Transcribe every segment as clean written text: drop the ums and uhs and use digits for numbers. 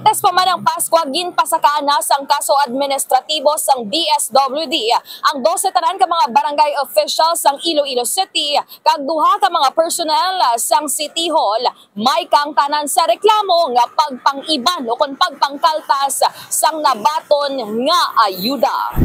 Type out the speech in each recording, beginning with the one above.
Martes pa man ang Pasko, ginpasakaan na sang kaso administratibo sang DSWD. Ang 12 tanan ka mga barangay officials sang Iloilo City, kag duha ka mga personnel sang City Hall, may kang tanan sa reklamo nga pagpang-iban o kon pagpangkaltas sang nabaton nga ayuda.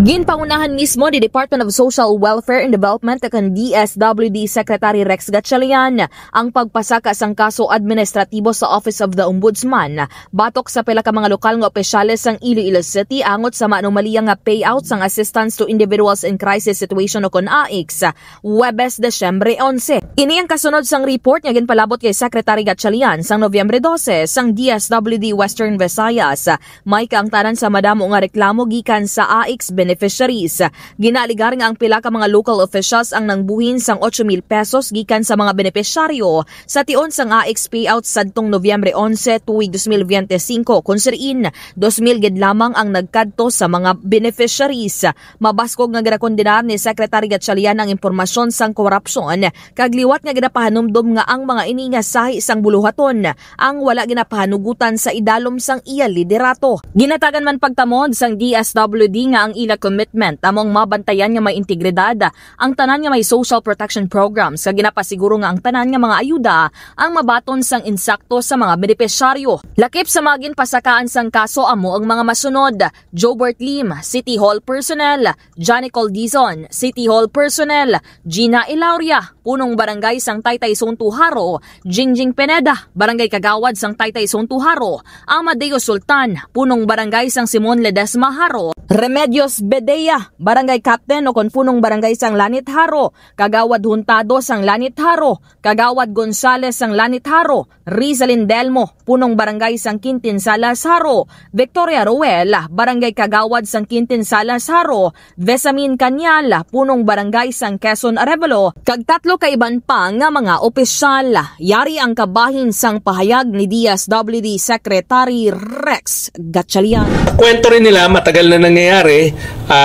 Ginpangunahan mismo ni Department of Social Welfare and Development kan DSWD Secretary Rex Gatchalian ang pagpasaka sang kaso administratibo sa Office of the Ombudsman batok sa pila ka mga lokal nga opisyales sang Iloilo City angot sa maanomaliya nga payout sang assistance to individuals in crisis situation o kon AICS Huwebes, Desyembre 11. Ini ang kasunod sang report nga ginpalabot kay Secretary Gatchalian sang Nobyembre 12 sang DSWD Western Visayas. May kaangtanan sa madamo nga reklamo gikan sa AICS beneficiaries. Ginaligar nga ang pila ka mga local officials ang nangbuhin sang 8,000 pesos gikan sa mga benepisyaryo sa tion sang AICS payout sadtong Nobyembre 11 tuig 2025 kun seriin 2,000 gid lamang ang nagkadto sa mga beneficiaries. Mabaskog nga ginakondenar ni Secretary Gatchalian ang impormasyon sang korupsyon kag liwat nga ginapahanumdum nga ang mga ini nga sahi sang buluhaton ang wala ginapahanugutan sa idalom sang iya liderato. Ginatagan man pagtamod sang DSWD nga ang ila commitment among mabantayan nga may integridad ang tanan nga may social protection programs kag ginapasiguro nga ang tanan nga mga ayuda ang mabaton sang insakto sa mga benepisyaryo. Lakip sa mga ginpasakaan sang kaso amo ang mga masunod: Jobert Lim, City Hall personnel; Johnny Coldizon, City Hall personnel; Gina Ilauria, punong barangay sang Taytay Sontuharo; Jingjing Pineda, barangay kagawad sang Taytay Sontuharo; Amadeo Sultan, punong barangay sang Simon Ledesma Haro; Remedios Bedea, barangay captain o konpunong barangay sang Lanit Haro; Kagawad Huntado sang Lanit Haro; Kagawad Gonzales sang Lanit Haro; Rizalin Delmo, punong barangay sang Quintin Salas Haro; Victoria Ruel, barangay kagawad sang Quintin Salas Haro; Vesamin Kanyal, punong barangay sang Quezon Arevalo, kag tatlo ka iban pa nga mga opisyal. Yari ang kabahin sang pahayag ni DSWD Secretary Rex Gatchalian. Kwento rin nila matagal na nangyayari.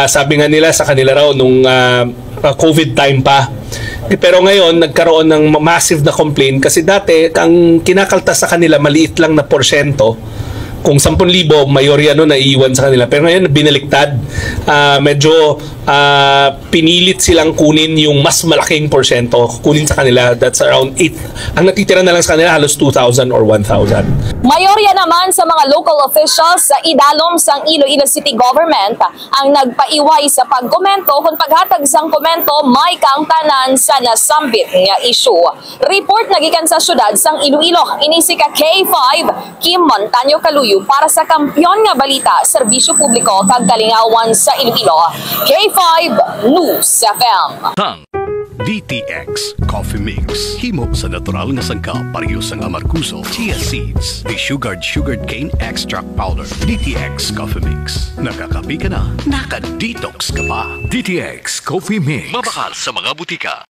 Sabi nga nila sa kanila raw nung COVID time pa. Pero ngayon nagkaroon ng massive na complaint kasi dati ang kinakaltas sa kanila maliit lang na porsyento. Kung 10,000 mayorya naiiwan sa kanila. Pero ngayon binaliktad. Medyo pinilit silang kunin yung mas malaking porsyento. Kunin sa kanila. That's around 8. Ang natitira na lang sa kanila halos 2,000 or 1,000. Mayorya naman sa mga local officials sa idalom sang Iloilo City Government ang nagpaiway sa pagkomento kung paghatag sang komento may kaangtanan sa nasambit nga issue. Report nagikan sa syudad sang Iloilo. Inisika K5 Kim Montaño Caluyo para sa Kampyon nga Balita, Serbisyo Publiko kag Kalingawan sa Iloilo. K5 News FM. DTX Coffee Mix. Himo sa natural nga sangkap pareho sang amarkuso, chia seeds, desugared sugared cane extract powder. DTX Coffee Mix. Nakakapi ka na, naka-detox ka pa. DTX Coffee Mix. Mabakal sa mga butika.